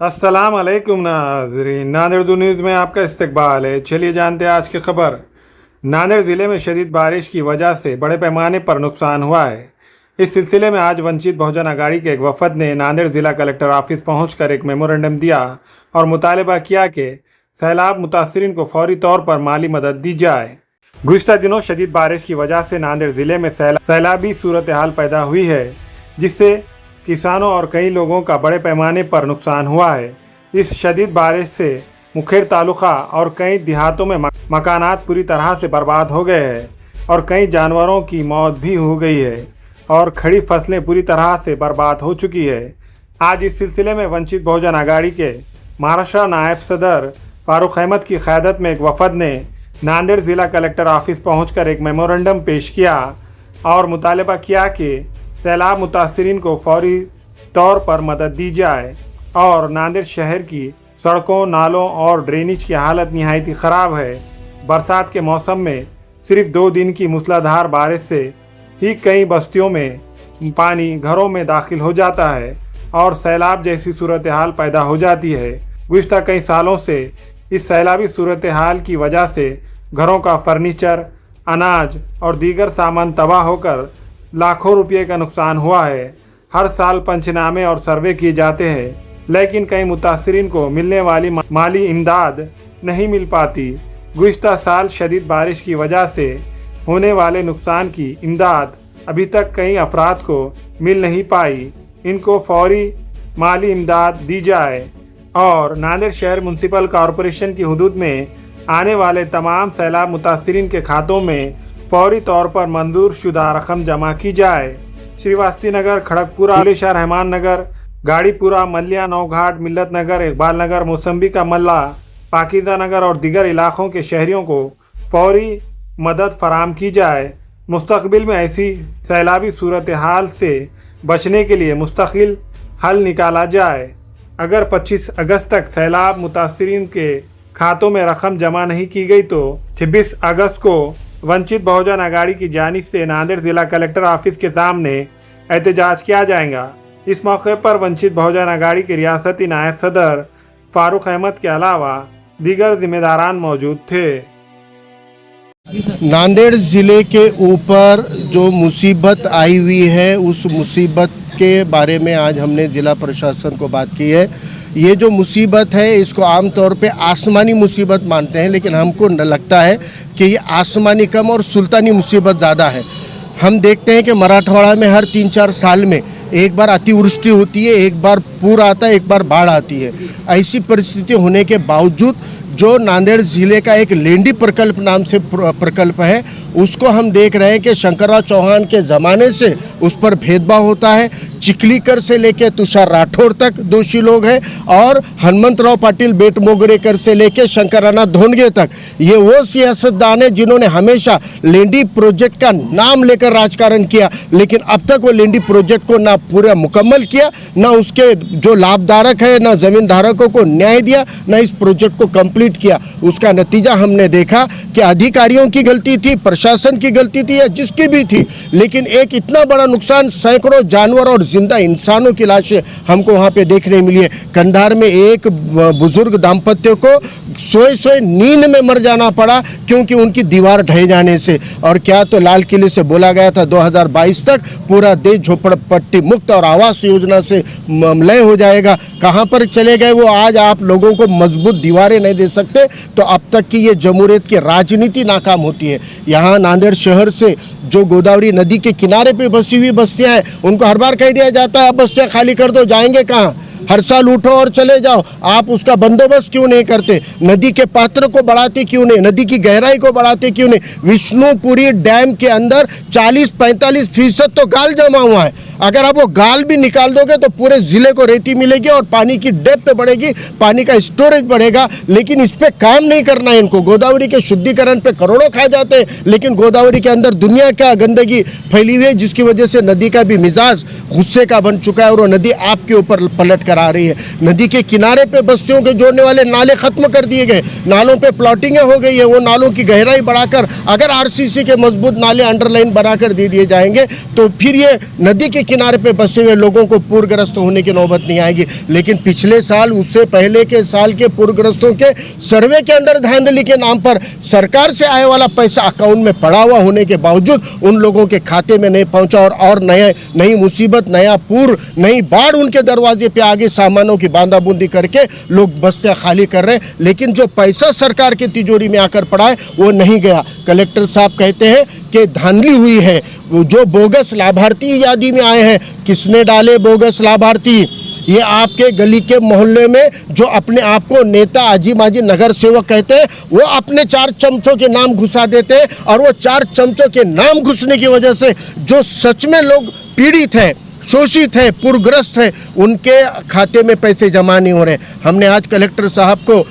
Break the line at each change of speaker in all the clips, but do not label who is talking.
अस्सलाम वालेकुम नाज़रीन, नांदेड़ न्यूज़ में आपका इस्तकबाल है। चलिए जानते हैं आज की खबर। नांदेड़ ज़िले में शदीद बारिश की वजह से बड़े पैमाने पर नुकसान हुआ है। इस सिलसिले में आज वंचित बहुजन अघाड़ी के एक वफद ने नांदेड़ ज़िला कलेक्टर ऑफिस पहुंचकर एक मेमोरेंडम दिया और मुतालबा किया कि सैलाब मुतासरीन को फौरी तौर पर माली मदद दी जाए। गुज़िश्ता दिनों शदीद बारिश की वजह से नांदेड़ ज़िले में सैलाबी सूरत हाल पैदा हुई है, जिससे किसानों और कई लोगों का बड़े पैमाने पर नुकसान हुआ है। इस शदीद बारिश से मुखेर तालुका और कई देहातों में मकानात पूरी तरह से बर्बाद हो गए हैं और कई जानवरों की मौत भी हो गई है और खड़ी फसलें पूरी तरह से बर्बाद हो चुकी है। आज इस सिलसिले में वंचित बहुजन अघाड़ी के महाराष्ट्र नायब सदर फारूक अहमद की क़यादत में एक वफद ने नांदेड़ ज़िला कलेक्टर ऑफिस पहुंचकर एक मेमोरेंडम पेश किया और मुतालबा किया कि सैलाब मुतासरीन को फौरी तौर पर मदद दी जाए और नांदेड़ शहर की सड़कों, नालों और ड्रेनेज की हालत निहायती ख़राब है। बरसात के मौसम में सिर्फ 2 दिन की मूसलाधार बारिश से ही कई बस्तियों में पानी घरों में दाखिल हो जाता है और सैलाब जैसी सूरत हाल पैदा हो जाती है। गुज़िश्ता कई सालों से इस सैलाबी सूरत हाल की वजह से घरों का फर्नीचर, अनाज और दीगर सामान तबाह होकर लाखों रुपये का नुकसान हुआ है। हर साल पंचनामे और सर्वे किए जाते हैं, लेकिन कई मुतासरीन को मिलने वाली माली इमदाद नहीं मिल पाती। गुज़िश्ता साल शदीद बारिश की वजह से होने वाले नुकसान की इमदाद अभी तक कई अफराद को मिल नहीं पाई। इनको फौरी माली इमदाद दी जाए और नांदेड़ शहर म्युनिसिपल कॉरपोरेशन की हुदूद में आने वाले तमाम सैलाब मुतासरीन के खातों में फौरी तौर पर मंजूर शुदा रकम जमा की जाए। श्रीवास्ती नगर, खड़गपुरा, शाह रहमान नगर, गाड़ीपुरा, मलिया, नौघाट, मिल्लत नगर, इकबाल नगर, मौसम्बी का मल्ला, पाकिजा नगर और दीगर इलाकों के शहरियों को फौरी मदद फराम की जाए। मुस्तकबिल में ऐसी सैलाबी सूरत हाल से बचने के लिए मुस्तकिल हल निकाला जाए। अगर 25 अगस्त तक सैलाब मुतासरीन के खातों में रकम जमा नहीं की गई तो 26 अगस्त को वंचित बहुजन अघाड़ी की जानिब से नांदेड़ ज़िला कलेक्टर ऑफिस के सामने एहतजाज किया जाएगा। इस मौके पर वंचित बहुजन अघाड़ी के रियासती नायब सदर फारूक अहमद के अलावा दीगर जिम्मेदारान मौजूद थे।
नांदेड़ ज़िले के ऊपर जो मुसीबत आई हुई है, उस मुसीबत के बारे में आज हमने ज़िला प्रशासन को बात की है। ये जो मुसीबत है इसको आम तौर पे आसमानी मुसीबत मानते हैं, लेकिन हमको लगता है कि ये आसमानी कम और सुल्तानी मुसीबत ज़्यादा है। हम देखते हैं कि मराठवाड़ा में हर 3-4 साल में एक बार अतिवृष्टि होती है, एक बार पूर आता है, एक बार बाढ़ आती है। ऐसी परिस्थिति होने के बावजूद जो नांदेड़ ज़िले का एक लेंडी प्रकल्प नाम से प्रकल्प है, उसको हम देख रहे हैं कि शंकरराव चौहान के ज़माने से उस पर भेदभाव होता है। चिखलीकर से लेकर तुषार राठौर तक दोषी लोग हैं और हनुमंतराव पाटिल बेटमोगरेकर से लेकर शंकरानाथ धोंडगे तक ये वो सियासतदान है जिन्होंने हमेशा लेंडी प्रोजेक्ट का नाम लेकर राजकारण किया, लेकिन अब तक वो लेंडी प्रोजेक्ट को ना पूरा मुकम्मल किया, ना उसके जो लाभधारक है, ना ज़मीन धारकों को न्याय दिया, ना इस प्रोजेक्ट को कंप्लीट किया। उसका नतीजा हमने देखा कि अधिकारियों की गलती थी, प्रशासन की गलती थी या जिसकी भी थी, लेकिन एक इतना बड़ा नुकसान, सैकड़ों जानवर और जिंदा इंसानों की लाशें हमको वहाँ पे देखने मिली है। कंधार में एक बुजुर्ग दाम्पत्य को सोए नींद में मर जाना पड़ा क्योंकि उनकी दीवार ढह जाने से। और क्या तो लाल किले से बोला गया था 2022 तक पूरा देश झोपड़पट्टी मुक्त और आवास योजना से लय हो जाएगा। कहाँ पर चले गए वो? आज आप लोगों को मजबूत दीवारें नहीं दे सकते तो अब तक की ये जमहूरियत की राजनीति नाकाम होती है। यहाँ नांदेड़ शहर से जो गोदावरी नदी के किनारे पे बसी हुई बस्तियाँ हैं, उनको हर बार कह दिया जाता है अब बस्तियाँ खाली कर दो, जाएंगे कहाँ? हर साल उठो और चले जाओ। आप उसका बंदोबस्त क्यों नहीं करते? नदी के पात्र को बढ़ाते क्यों नहीं? नदी की गहराई को बढ़ाते क्यों नहीं? विष्णुपुरी डैम के अंदर 40-45% तो गाल जमा हुआ है। अगर आप वो गाल भी निकाल दोगे तो पूरे ज़िले को रेती मिलेगी और पानी की डेप्थ बढ़ेगी, पानी का स्टोरेज बढ़ेगा, लेकिन इस पे काम नहीं करना है इनको। गोदावरी के शुद्धिकरण पे करोड़ों खा जाते हैं, लेकिन गोदावरी के अंदर दुनिया का गंदगी फैली हुई है, जिसकी वजह से नदी का भी मिजाज गुस्से का बन चुका है और वो नदी आपके ऊपर पलट कर आ रही है। नदी के किनारे पे बस्तियों के जोड़ने वाले नाले खत्म कर दिए गए, नालों पे प्लॉटिंगें हो गई है। वो नालों की गहराई बढ़ाकर अगर आरसीसी के मजबूत नाले अंडरलाइन बनाकर दे दिए जाएंगे तो फिर ये नदी के किनारे पे बसे हुए लोगों को पूरग्रस्त होने की नौबत नहीं आएगी। लेकिन पिछले साल, उससे पहले के साल के पूरग्रस्तों के सर्वे के अंदर धांधली के नाम पर सरकार से आए वाला पैसा अकाउंट में पड़ा हुआ होने के बावजूद उन लोगों के खाते में नहीं पहुंचा और नई मुसीबत, नया पूर, नई बाढ़ उनके दरवाजे पे आगे सामानों की बांधाबूंदी करके लोग बस्तियां खाली कर रहे हैं। लेकिन जो पैसा सरकार की तिजोरी में आकर पड़ा है वो नहीं गया। कलेक्टर साहब कहते हैं कि धांधली हुई है। जो बोगस लाभार्थी यादी में आए हैं, किसने डाले बोगस लाभार्थी? ये आपके गली के मोहल्ले में जो अपने आप को नेता, आजी माजी, नगर सेवक कहते हैं, वो अपने 4 चमचों के नाम घुसा देते हैं। और वो 4 चमचों के नाम घुसने की वजह से जो सच में लोग पीड़ित हैं, शोषित है, पूरग्रस्त है, उनके खाते में पैसे जमा नहीं हो रहे। हमने आज कलेक्टर साहब को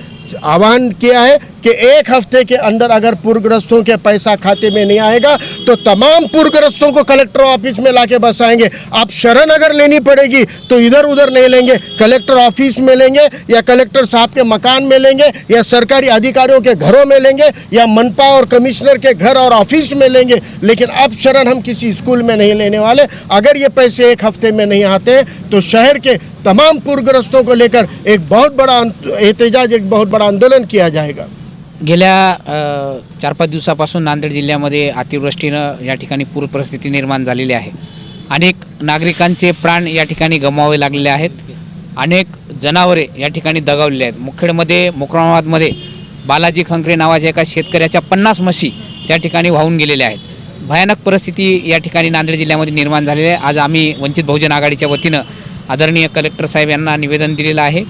आह्वान किया है कि 1 हफ्ते के अंदर अगर पूरग्रस्तों के पैसा खाते में नहीं आएगा तो तमाम पूरग्रस्तों को कलेक्टर ऑफिस में लाके बसाएंगे। आप शरण अगर लेनी पड़ेगी तो इधर उधर नहीं लेंगे, कलेक्टर ऑफिस में लेंगे या कलेक्टर साहब के मकान में लेंगे या सरकारी अधिकारियों के घरों में लेंगे या मनपा और कमिश्नर के घर और ऑफिस में लेंगे। लेकिन अब शरण हम किसी स्कूल में नहीं लेने वाले। अगर ये पैसे 1 हफ्ते में नहीं आते तो शहर के तमाम पूरग्रस्तों को लेकर एक बहुत बड़ा एहतजाज, एक बहुत बड़ा आंदोलन किया जाएगा।
गेल्या 4-5 दिवसापासून नांदेड जिल्ह्यामध्ये अतिवृष्टीनं या ठिकाणी पूर परिस्थिती निर्माण झालेली आहे। अनेक नागरिकांचे प्राण या ठिकाणी गमवावे लागलेले आहेत। अनेक जनावरे या ठिकाणी दगावलेले आहेत। मुखेडमध्ये, मोकराबादमध्ये बालाजी खंकरे नावाच्या एका शेतकऱ्याच्या 50 म्हशी त्या ठिकाणी वाहून गेलेल्या आहेत। भयानक परिस्थिती या ठिकाणी नांदेड जिल्ह्यामध्ये निर्माण झालेली आहे। आज आम्ही वंचित बहुजन आघाडीच्या वतीनं आदरणीय कलेक्टर साहेब यांना निवेदन दिलेलं आहे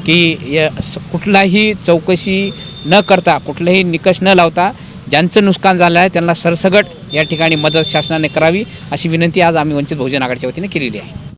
की कुठलाही चौकशी न करता, कुठलेही निकष न लावता ज्यांचं नुकसान झालं आहे त्यांना सरसगट या ठिकाणी मदत शासनाने करावी अशी विनंती आज आम्ही वंचित बहुजन आघाडीच्या वतीने केलेली आहे।